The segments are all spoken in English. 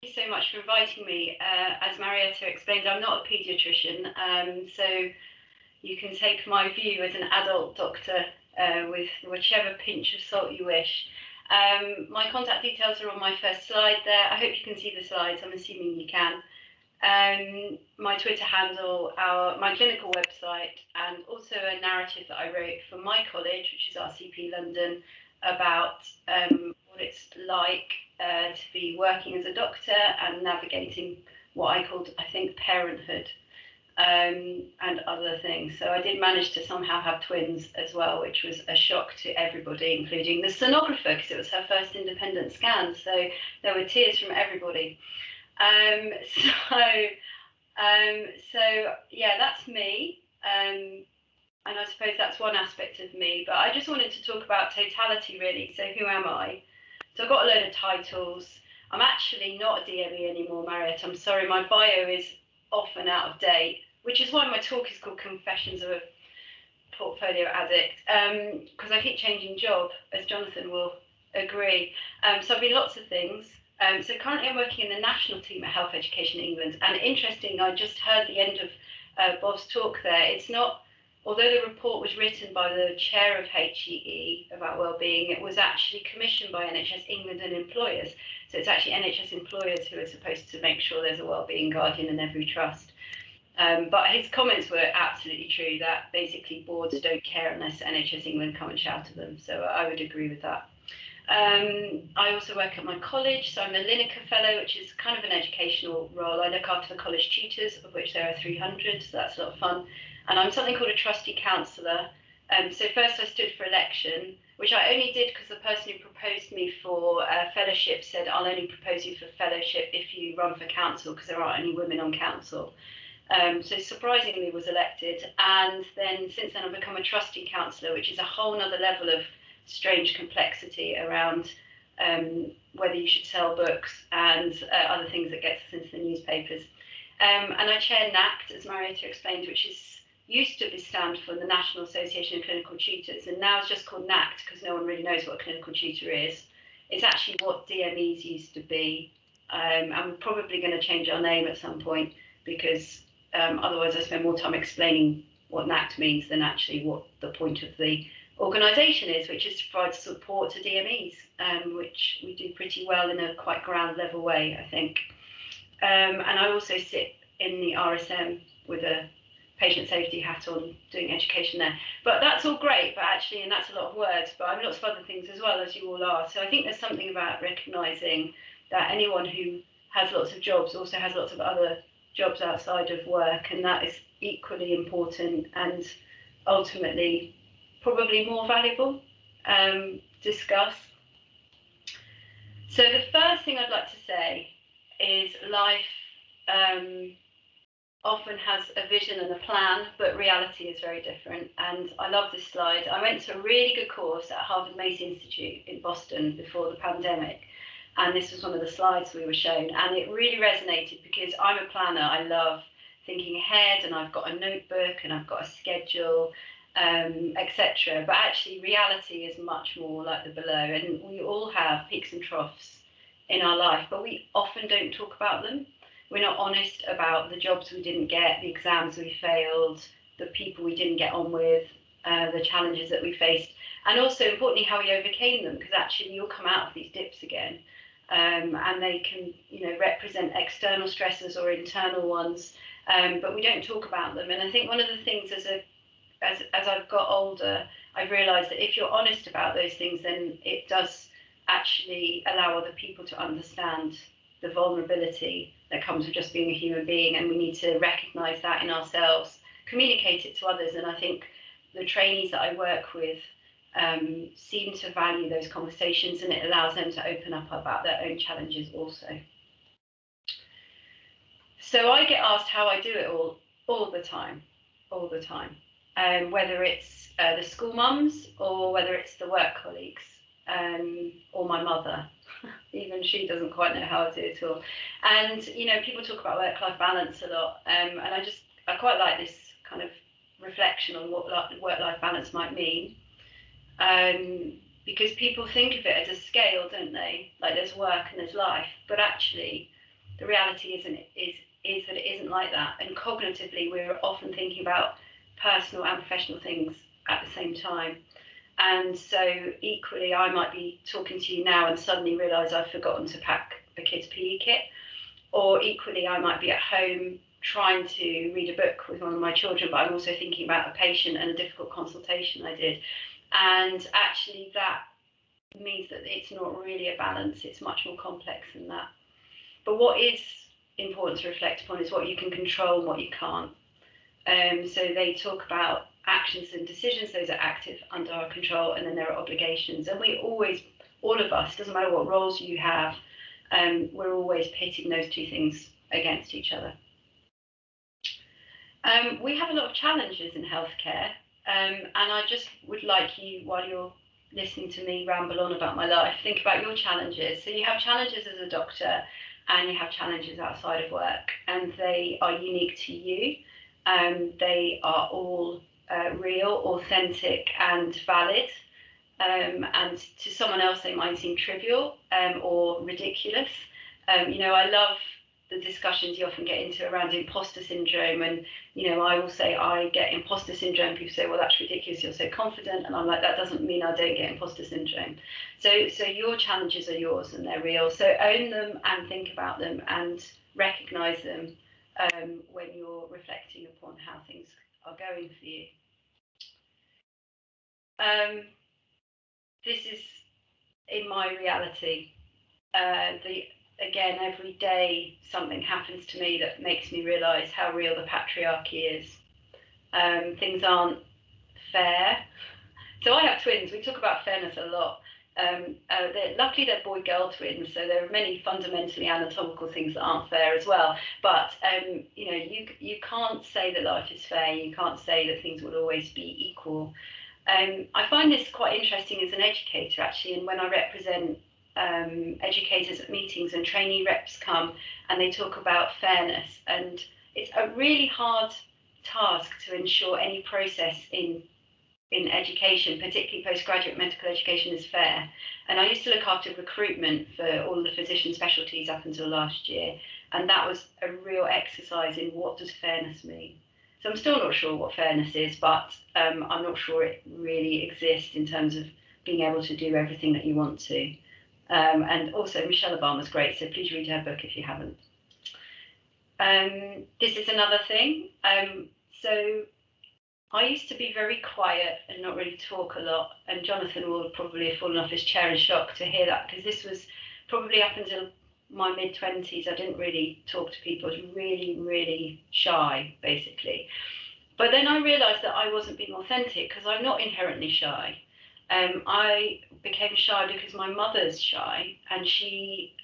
Thank you so much for inviting me. As Marietta explained, I'm not a paediatrician, so you can take my view as an adult doctor with whichever pinch of salt you wish. My contact details are on my first slide there. I hope you can see the slides. I'm assuming you can. My Twitter handle, my clinical website, and also a narrative that I wrote for my college, which is RCP London, about what it's like to be working as a doctor and navigating what I called, I think, parenthood and other things. So I did manage to somehow have twins as well, which was a shock to everybody, including the sonographer, because it was her first independent scan. So there were tears from everybody. So yeah, that's me. And I suppose that's one aspect of me, but I just wanted to talk about totality, really. So who am I? So I've got a load of titles. I'm actually not a DME anymore, Mariette. I'm sorry, my bio is often out of date, which is why my talk is called Confessions of a Portfolio Addict, because I keep changing job, as Jonathan will agree. So I've been lots of things. So currently I'm working in the national team at Health Education England. And interesting, I just heard the end of Bob's talk there. It's not, although the report was written by the chair of HEE about wellbeing, it was actually commissioned by NHS England and employers. So it's actually NHS employers who are supposed to make sure there's a wellbeing guardian in every trust. But his comments were absolutely true, that basically boards don't care unless NHS England come and shout at them. So I would agree with that. I also work at my college, so I'm a Lineker Fellow, which is kind of an educational role. I look after the college tutors, of which there are 300, so that's a lot of fun. And I'm something called a trustee counsellor. So first I stood for election, which I only did because the person who proposed me for fellowship said, I'll only propose you for fellowship if you run for council, because there aren't any women on council. So surprisingly was elected. And then since then I've become a trustee counsellor, which is a whole nother level of strange complexity around whether you should sell books and other things that gets us into the newspapers. And I chair NACT, as Marietta explained, which used to stand for the National Association of Clinical Tutors, and now it's just called NACT because no one really knows what a clinical tutor is. It's actually what DMEs used to be, and we're probably going to change our name at some point, because otherwise I spend more time explaining what NACT means than actually what the point of the organisation is, which is to provide support to DMEs, which we do pretty well in a quite ground level way, I think. And I also sit in the RSM with a patient safety hat on, doing education there. But that's all great, but actually, and that's a lot of words, but I'm lots of other things as well, as you all are. So I think there's something about recognising that anyone who has lots of jobs also has lots of other jobs outside of work, and that is equally important and ultimately probably more valuable. Discuss. So the first thing I'd like to say is life often has a vision and a plan, but reality is very different. And I love this slide. I went to a really good course at Harvard Macy Institute in Boston before the pandemic, and this was one of the slides we were shown, and it really resonated because I'm a planner. I love thinking ahead, and I've got a notebook and I've got a schedule, etc. But actually reality is much more like the below, and we all have peaks and troughs in our life, but we often don't talk about them. We're not honest about the jobs we didn't get, the exams we failed, the people we didn't get on with, the challenges that we faced, and also importantly how we overcame them, because actually we all come out of these dips again, and they can, represent external stressors or internal ones, but we don't talk about them. And I think one of the things as I've got older, I've realised that if you're honest about those things, then it does actually allow other people to understand the vulnerability that comes with just being a human being, and we need to recognise that in ourselves, communicate it to others. And I think the trainees that I work with seem to value those conversations, and it allows them to open up about their own challenges also. So I get asked how I do it all the time, whether it's the school mums or whether it's the work colleagues, or my mother. Even she doesn't quite know how I do it all. And people talk about work-life balance a lot, and I quite like this kind of reflection on what work-life balance might mean, because people think of it as a scale, don't they? Like there's work and there's life, but actually the reality is that it isn't like that. And cognitively, we're often thinking about personal and professional things at the same time. And so equally, I might be talking to you now and suddenly realise I've forgotten to pack the kids' PE kit. Or equally, I might be at home trying to read a book with one of my children, but I'm also thinking about a patient and a difficult consultation I did. And actually, that means that it's not really a balance. It's much more complex than that. But what is important to reflect upon is what you can control and what you can't. So they talk about actions and decisions. Those are active, under our control, and then there are obligations. And we always, all of us, doesn't matter what roles you have, we're always pitting those two things against each other. We have a lot of challenges in healthcare, and I just would like you, while you're listening to me ramble on about my life, think about your challenges. So you have challenges as a doctor, and you have challenges outside of work, and they are unique to you. They are all real, authentic, and valid. And to someone else, they might seem trivial or ridiculous. I love the discussions you often get into around imposter syndrome. And, I will say I get imposter syndrome. People say, well, that's ridiculous. You're so confident. And I'm like, that doesn't mean I don't get imposter syndrome. So your challenges are yours and they're real. So own them and think about them and recognize them when you're reflecting upon how things are going for you. This is in my reality. Again, every day something happens to me that makes me realise how real the patriarchy is. Things aren't fair. So I have twins. We talk about fairness a lot. Luckily, they're boy-girl twins, so there are many fundamentally anatomical things that aren't fair as well. But you can't say that life is fair. You can't say that things will always be equal. I find this quite interesting as an educator, actually, and when I represent educators at meetings and trainee reps come and they talk about fairness, and it's a really hard task to ensure any process in education, particularly postgraduate medical education, is fair. And I used to look after recruitment for all the physician specialties up until last year, and that was a real exercise in what does fairness mean. So I'm still not sure what fairness is, but I'm not sure it really exists in terms of being able to do everything that you want to. And also Michelle Obama's great, so please read her book if you haven't. This is another thing. So I used to be very quiet and not really talk a lot, and Jonathan will probably have fallen off his chair in shock to hear that, because this was probably up until my mid-20s. I didn't really talk to people. I was really, really shy, basically. But then I realised that I wasn't being authentic, because I'm not inherently shy. I became shy because my mother's shy, and she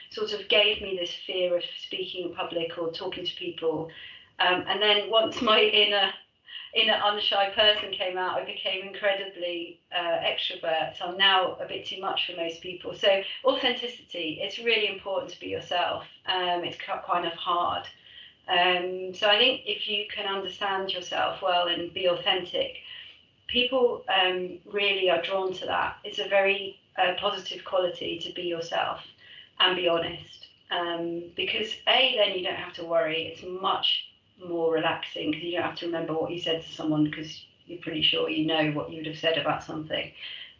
sort of gave me this fear of speaking in public or talking to people. And then once my inner unshy person came out, I became incredibly extrovert. So I'm now a bit too much for most people. So authenticity, it's really important to be yourself. It's kind of hard. So I think if you can understand yourself well and be authentic, people really are drawn to that. It's a very positive quality to be yourself and be honest. Because then you don't have to worry. It's much more relaxing, because you don't have to remember what you said to someone, because you're pretty sure you know what you would have said about something.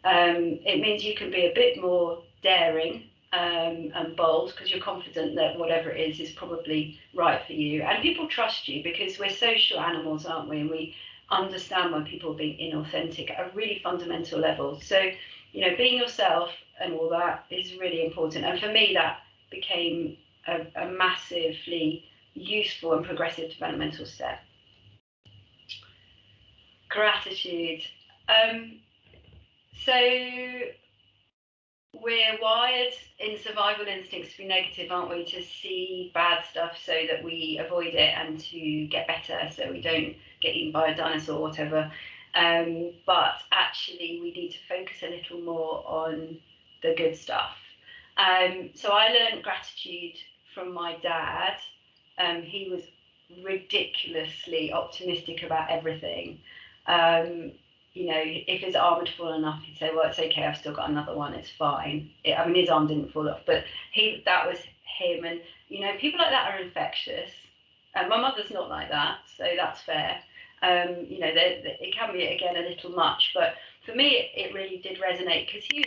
It means you can be a bit more daring and bold, because you're confident that whatever it is probably right for you, and people trust you, because we're social animals, aren't we? And we understand when people are being inauthentic at a really fundamental level. So being yourself and all that is really important, and for me that became a massively useful and progressive developmental step. Gratitude. So we're wired in survival instincts to be negative, aren't we? To see bad stuff so that we avoid it, and to get better so we don't get eaten by a dinosaur or whatever. But actually we need to focus a little more on the good stuff. So I learned gratitude from my dad. He was ridiculously optimistic about everything. If his arm had fallen off, he'd say, well, it's okay, I've still got another one, it's fine. His arm didn't fall off, but that was him. And, you know, people like that are infectious. My mother's not like that, so that's fair. You know, it can be, again, a little much, but for me, it really did resonate because he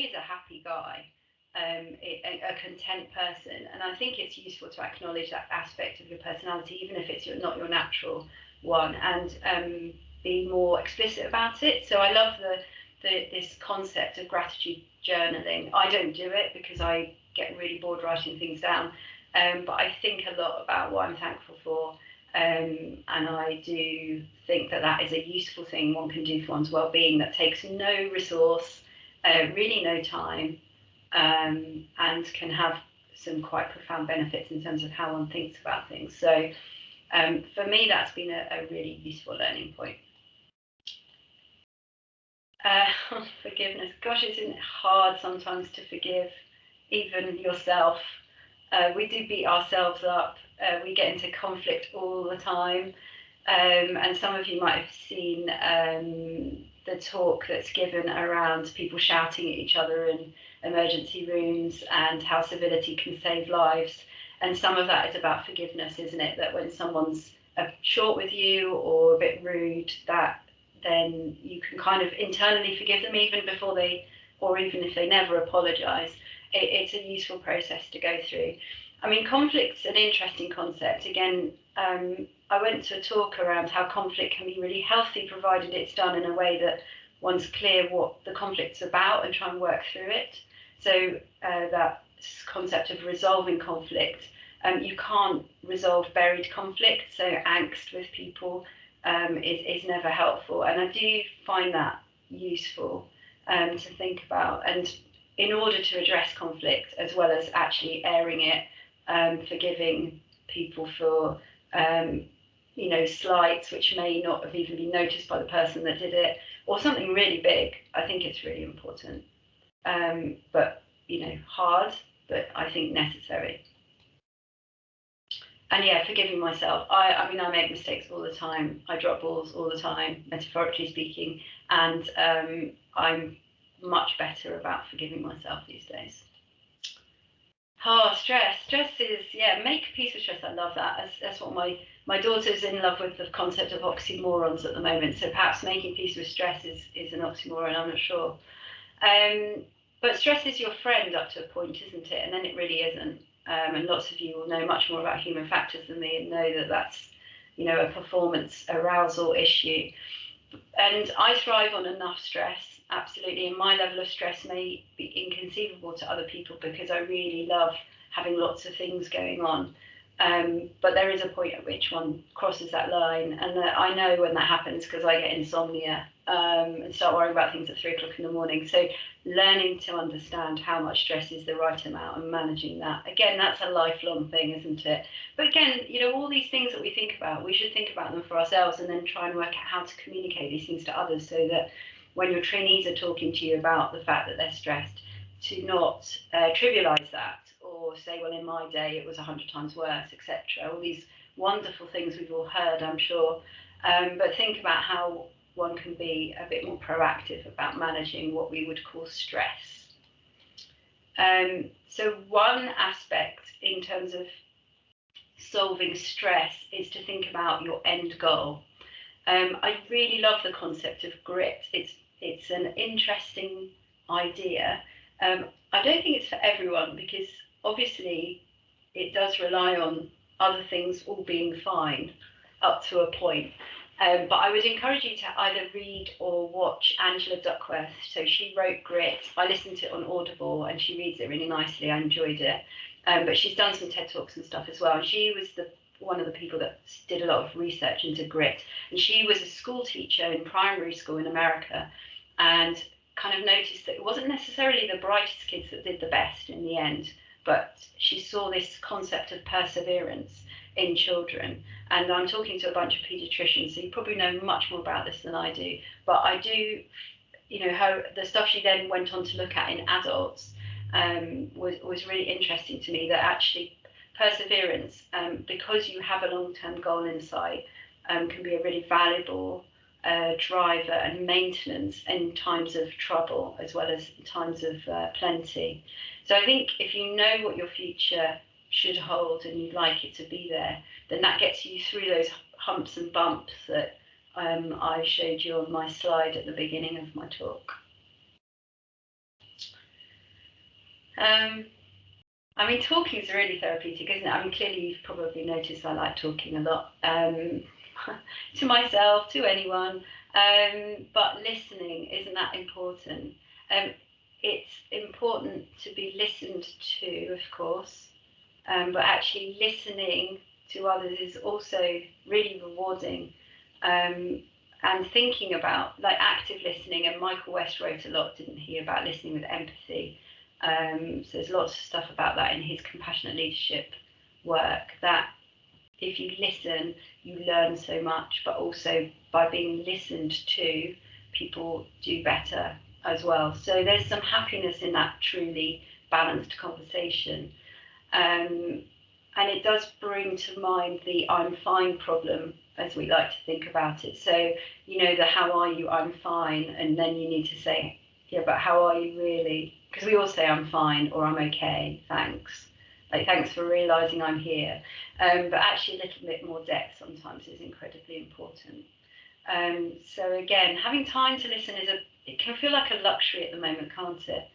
is a happy guy, a content person, and I think it's useful to acknowledge that aspect of your personality, even if it's not your natural one, and be more explicit about it. So I love this concept of gratitude journaling. I don't do it because I get really bored writing things down, but I think a lot about what I'm thankful for. And I do think that is a useful thing one can do for one's well-being that takes no resource, really no time, and can have some quite profound benefits in terms of how one thinks about things. So for me, that's been a really useful learning point. Forgiveness. Gosh, isn't it hard sometimes to forgive even yourself? We do beat ourselves up. We get into conflict all the time. And some of you might have seen the talk that's given around people shouting at each other in emergency rooms and how civility can save lives. And some of that is about forgiveness, isn't it? That when someone's short with you or a bit rude, that then you can kind of internally forgive them even if they never apologise. It's a useful process to go through. I mean, conflict's an interesting concept. Again, I went to a talk around how conflict can be really healthy, provided it's done in a way that one's clear what the conflict's about and try and work through it. So that concept of resolving conflict, you can't resolve buried conflict, so angst with people is never helpful. And I do find that useful to think about. And in order to address conflict, as well as actually airing it, forgiving people for slights which may not have even been noticed by the person that did it, or something really big, I think it's really important. But hard, but I think necessary. And yeah, forgiving myself. I mean, I make mistakes all the time. I drop balls all the time, metaphorically speaking, and I'm much better about forgiving myself these days. Stress. Stress is, make peace with stress. I love that. That's what my daughter's in love with, the concept of oxymorons at the moment. So perhaps making peace with stress is an oxymoron, I'm not sure. But stress is your friend up to a point, isn't it? And then it really isn't. And lots of you will know much more about human factors than me and know that that's, a performance arousal issue. And I thrive on enough stress, absolutely. And my level of stress may be inconceivable to other people because I really love having lots of things going on. But there is a point at which one crosses that line, and I know when that happens because I get insomnia and start worrying about things at 3 o'clock in the morning. So learning to understand how much stress is the right amount and managing that. Again, that's a lifelong thing, isn't it? But again, all these things that we think about, we should think about them for ourselves and then try and work out how to communicate these things to others so that when your trainees are talking to you about the fact that they're stressed, to not trivialise that or say, well, in my day it was 100 times worse, etc. All these wonderful things we've all heard, I'm sure. But think about how one can be a bit more proactive about managing what we would call stress. So one aspect in terms of solving stress is to think about your end goal. I really love the concept of grit. It's an interesting idea. I don't think it's for everyone because obviously it does rely on other things all being fine up to a point. But I would encourage you to either read or watch Angela Duckworth. So she wrote Grit. I listened to it on Audible and she reads it really nicely. I enjoyed it. But she's done some TED Talks and stuff as well. And she was one of the people that did a lot of research into grit. And she was a school teacher in primary school in America and kind of noticed that it wasn't necessarily the brightest kids that did the best in the end, but she saw this concept of perseverance in children. And I'm talking to a bunch of paediatricians, so you probably know much more about this than I do. But I do, the stuff she then went on to look at in adults was really interesting to me, that actually perseverance, because you have a long-term goal in sight, can be a really valuable driver and maintenance in times of trouble as well as times of plenty. So I think if you know what your future should hold and you'd like it to be there, then that gets you through those humps and bumps that I showed you on my slide at the beginning of my talk. I mean, talking is really therapeutic, isn't it? I mean, clearly you've probably noticed I like talking a lot, to myself, to anyone, but listening, isn't that important? It's important to be listened to, of course, but actually listening to others is also really rewarding. And thinking about, like, active listening, and Michael West wrote a lot, didn't he, about listening with empathy. So there's lots of stuff about that in his compassionate leadership work, that if you listen, you learn so much, but also by being listened to, people do better as well. So there's some happiness in that truly balanced conversation. And it does bring to mind the I'm fine problem, as we like to think about it. So, you know, the how are you, I'm fine, and then you need to say, yeah, but how are you really? Because we all say I'm fine or I'm okay, thanks. Like, thanks for realising I'm here. But actually a little bit more depth sometimes is incredibly important. So again, having time to listen it can feel like a luxury at the moment, can't it?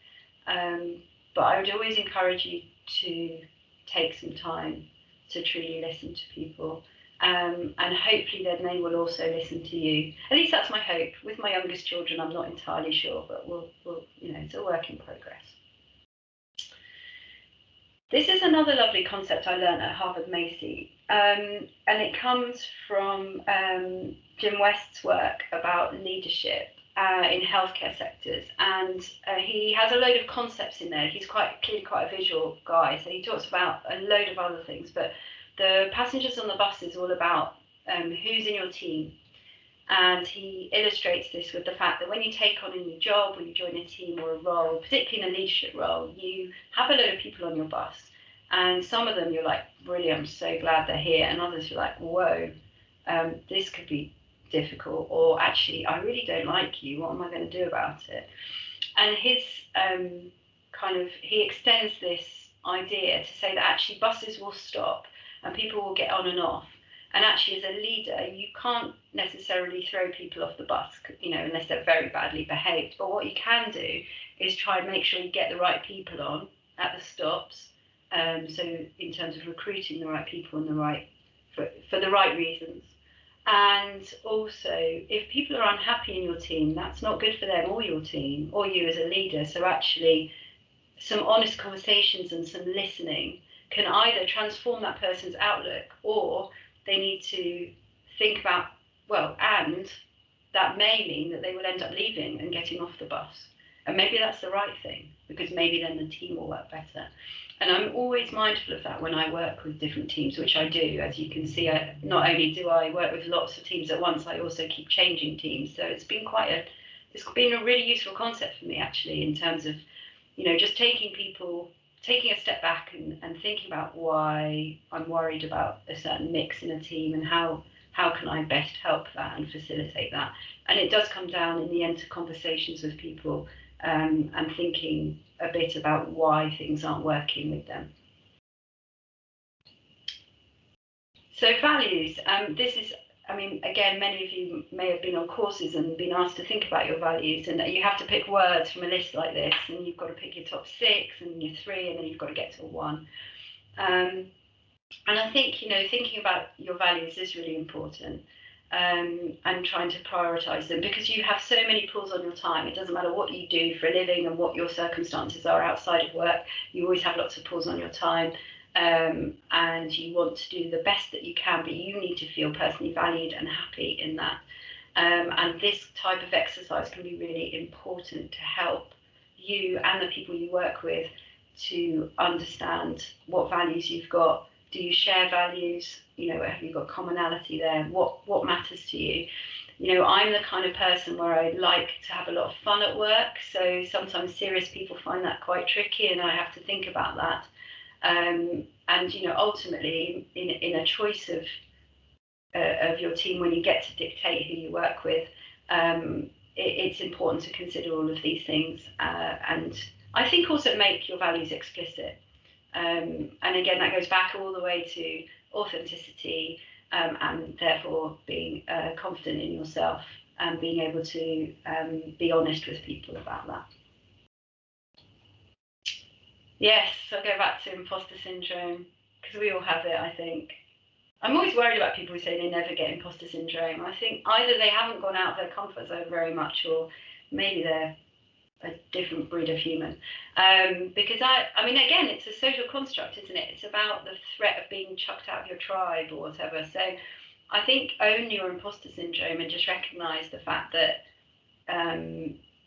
But I would always encourage you to take some time to truly listen to people. And hopefully then they will also listen to you. At least that's my hope. With my youngest children, I'm not entirely sure, but we'll you know, it's a work in progress. This is another lovely concept I learned at Harvard Macy, and it comes from Jim West's work about leadership in healthcare sectors, and he has a load of concepts in there. He's clearly quite a visual guy, so he talks about a load of other things, but the passengers on the bus is all about who's in your team. And he illustrates this with the fact that when you take on a new job or you join a team or a role, particularly in a leadership role, you have a load of people on your bus. And some of them you're like, really, I'm so glad they're here. And others you're like, whoa, this could be difficult. Or actually, I really don't like you. What am I going to do about it? And his he extends this idea to say that actually buses will stop and people will get on and off. And actually, as a leader, you can't necessarily throw people off the bus, you know, unless they're very badly behaved. But what you can do is try and make sure you get the right people on at the stops. So in terms of recruiting the right people and for the right reasons. And also, if people are unhappy in your team, that's not good for them or your team or you as a leader. So actually, some honest conversations and some listening can either transform that person's outlook, or they need to think about, and that may mean that they will end up leaving and getting off the bus. And maybe that's the right thing, because maybe then the team will work better. And I'm always mindful of that when I work with different teams, which I do. As you can see, not only do I work with lots of teams at once, I also keep changing teams. So it's been a really useful concept for me, actually, in terms of, you know, just taking a step back and thinking about why I'm worried about a certain mix in a team and how can I best help that and facilitate that. And it does come down in the end to conversations with people and thinking a bit about why things aren't working with them. So values, this is, I mean, again, many of you may have been on courses and been asked to think about your values, and you have to pick words from a list like this, and you've got to pick your top 6 and your 3, and then you've got to get to a 1. And I think, you know, thinking about your values is really important, and trying to prioritize them, because you have so many pulls on your time. It doesn't matter what you do for a living and what your circumstances are outside of work, you always have lots of pulls on your time. And you want to do the best that you can, but you need to feel personally valued and happy in that. And this type of exercise can be really important to help you and the people you work with to understand what values you've got. Do you share values? You know, have you got commonality there? What matters to you? You know, I'm the kind of person where I like to have a lot of fun at work, so sometimes serious people find that quite tricky, and I have to think about that. And you know, ultimately, in a choice of your team, when you get to dictate who you work with, it's important to consider all of these things, and I think also make your values explicit. And again, that goes back all the way to authenticity, and therefore being confident in yourself and being able to be honest with people about that. Yes, I'll go back to imposter syndrome, because we all have it, I think. I'm always worried about people who say they never get imposter syndrome. I think either they haven't gone out of their comfort zone very much, or maybe they're a different breed of human. Because I mean, again, it's a social construct, isn't it? It's about the threat of being chucked out of your tribe or whatever. So I think own your imposter syndrome and just recognise the fact that,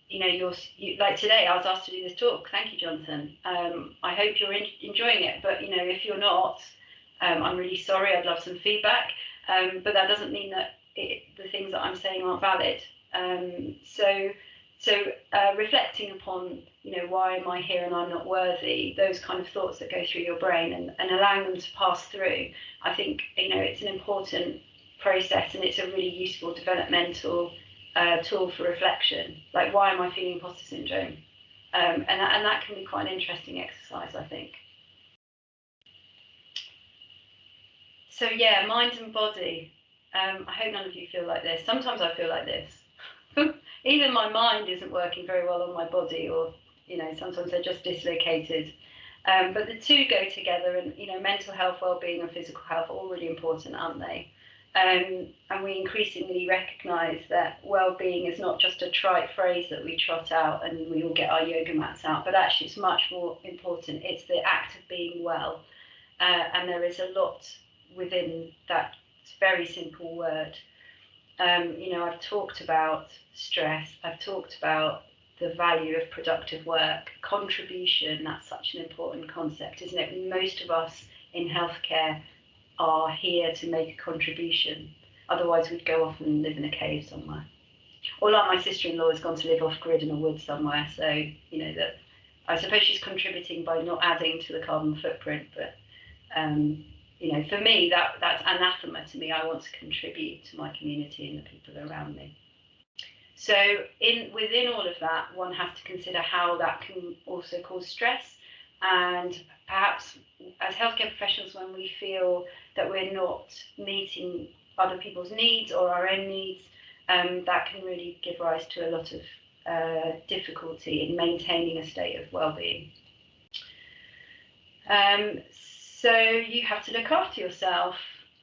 you know, like today, I was asked to do this talk. Thank you, Jonathan. I hope you're enjoying it. But, you know, if you're not, I'm really sorry. I'd love some feedback. But that doesn't mean that the things that I'm saying aren't valid. So reflecting upon, you know, why am I here and I'm not worthy, those kind of thoughts that go through your brain, and allowing them to pass through, I think, you know, it's an important process, and it's a really useful developmental tool for reflection. Like, why am I feeling imposter syndrome? And that can be quite an interesting exercise, I think. So yeah, mind and body. I hope none of you feel like this. Sometimes I feel like this. Even my mind isn't working very well on my body, or, you know, sometimes they're just dislocated. But the two go together, and, you know, mental health, well-being and physical health are all really important, aren't they? And we increasingly recognise that well-being is not just a trite phrase that we trot out and we all get our yoga mats out, but actually it's much more important. It's the act of being well. And there is a lot within that very simple word. You know, I've talked about stress, I've talked about the value of productive work, contribution. That's such an important concept, isn't it? Most of us in healthcare are here to make a contribution. Otherwise, we'd go off and live in a cave somewhere. Or like my sister-in-law has gone to live off-grid in a wood somewhere. So, you know, that I suppose she's contributing by not adding to the carbon footprint, but you know, for me, that's anathema to me. I want to contribute to my community and the people around me. So within all of that, one has to consider how that can also cause stress. And perhaps as healthcare professionals, when we feel that we're not meeting other people's needs or our own needs, that can really give rise to a lot of difficulty in maintaining a state of well-being. So you have to look after yourself.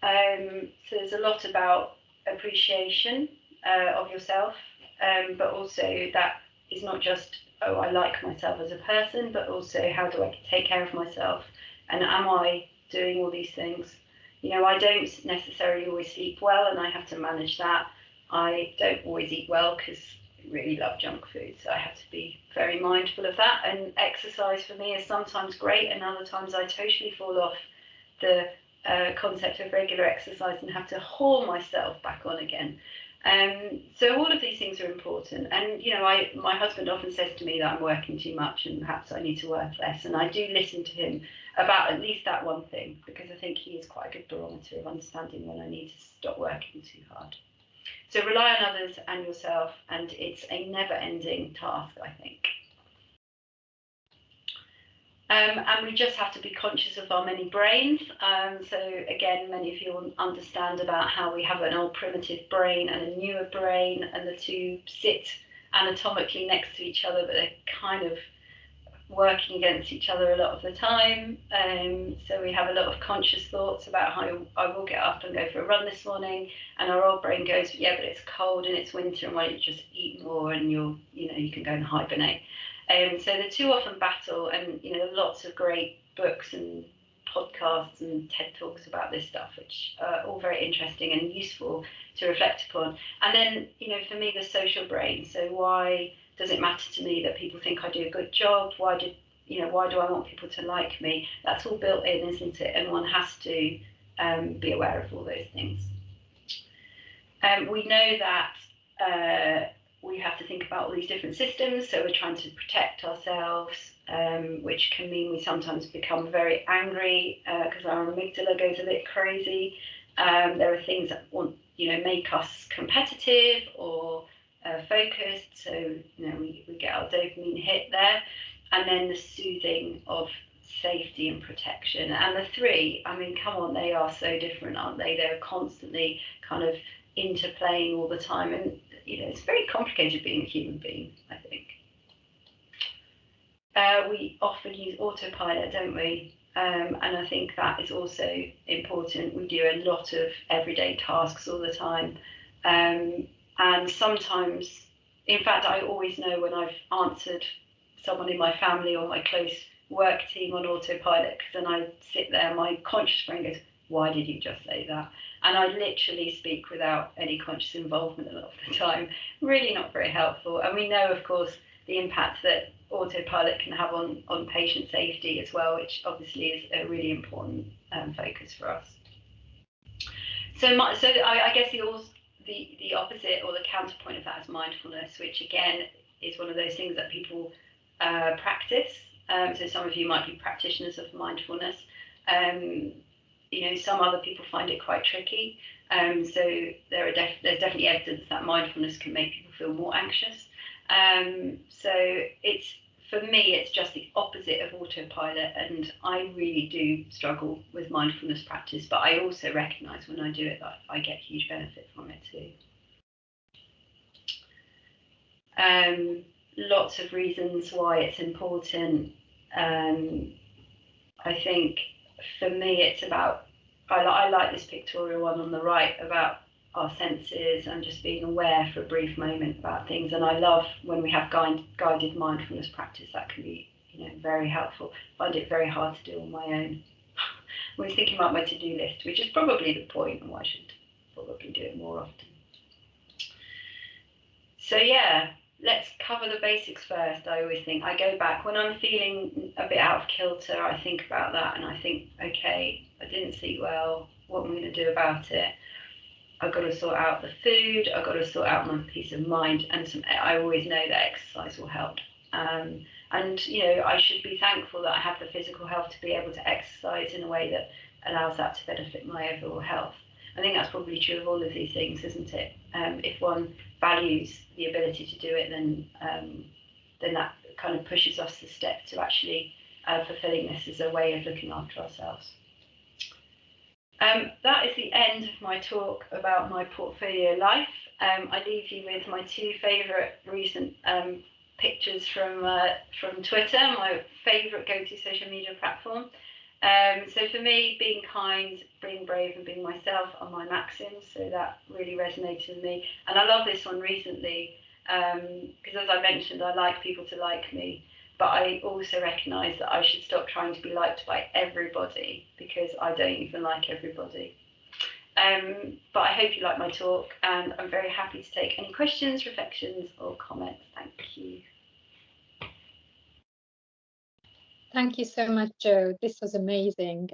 So there's a lot about appreciation of yourself, but also that is not just, oh, I like myself as a person, but also how do I take care of myself, and am I doing all these things? You know, I don't necessarily always sleep well, and I have to manage that. I don't always eat well because I really love junk food, so I have to be very mindful of that. And exercise for me is sometimes great, and other times I totally fall off the concept of regular exercise and have to haul myself back on again. So all of these things are important. And, you know, my husband often says to me that I'm working too much and perhaps I need to work less. And I do listen to him about at least that one thing, because I think he is quite a good barometer of understanding when I need to stop working too hard. So rely on others and yourself, and it's a never-ending task, I think. And we just have to be conscious of our many brains. So again, many of you will understand about how we have an old primitive brain and a newer brain, and the two sit anatomically next to each other, but they're kind of working against each other a lot of the time. So we have a lot of conscious thoughts about how I will get up and go for a run this morning, and our old brain goes, yeah, but it's cold and it's winter, and why don't you just eat more, and you can go and hibernate. So the two often battle, and you know, lots of great books and podcasts and TED Talks about this stuff, which are all very interesting and useful to reflect upon. And then, you know, for me, the social brain. So why does it matter to me that people think I do a good job? Why do I want people to like me? That's all built in, isn't it? And one has to be aware of all those things. We know that we have to think about all these different systems. So we're trying to protect ourselves, which can mean we sometimes become very angry because our amygdala goes a bit crazy. There are things that make us competitive or focused. So we get our dopamine hit there. And then the soothing of safety and protection. And the three, I mean, come on, they are so different, aren't they? They're constantly kind of interplaying all the time, and it's very complicated being a human being, I think. We often use autopilot, don't we? And I think that is also important. We do a lot of everyday tasks all the time, and sometimes, in fact, I always know when I've answered someone in my family or my close work team on autopilot, because then I sit there, my conscious brain goes, why did you just say that? And I literally speak without any conscious involvement a lot of the time. Really not very helpful. And we know, of course, the impact that autopilot can have on patient safety as well, which obviously is a really important focus for us. So I guess the opposite or the counterpoint of that is mindfulness, which again is one of those things that people practice. So some of you might be practitioners of mindfulness. Some other people find it quite tricky. So there's definitely evidence that mindfulness can make people feel more anxious. So for me, it's just the opposite of autopilot, and I really do struggle with mindfulness practice, but I also recognise when I do it that I get huge benefit from it too. Lots of reasons why it's important. I think for me, it's about, I like this pictorial one on the right about our senses and just being aware for a brief moment about things. And I love when we have guided mindfulness practice. That can be very helpful. I find it very hard to do on my own. I was thinking about my to-do list, which is probably the point, and I should probably do it more often. So yeah, let's cover the basics first. I always think, I go back when I'm feeling a bit out of kilter, I think about that and I think, okay, I didn't sleep well, what am I going to do about it? I've got to sort out the food, I've got to sort out my peace of mind, and I always know that exercise will help. And I should be thankful that I have the physical health to be able to exercise in a way that allows that to benefit my overall health. I think that's probably true of all of these things, isn't it? If one values the ability to do it, then that kind of pushes us the step to actually fulfilling this as a way of looking after ourselves. That is the end of my talk about my portfolio life. I leave you with my two favourite recent pictures from Twitter, my favourite go-to social media platform. So for me, being kind, being brave and being myself are my maxims, so that really resonated with me. And I love this one recently because, as I mentioned, I like people to like me, but I also recognise that I should stop trying to be liked by everybody, because I don't even like everybody. But I hope you like my talk, and I'm very happy to take any questions, reflections or comments. Thank you. Thank you so much, Jo. This was amazing.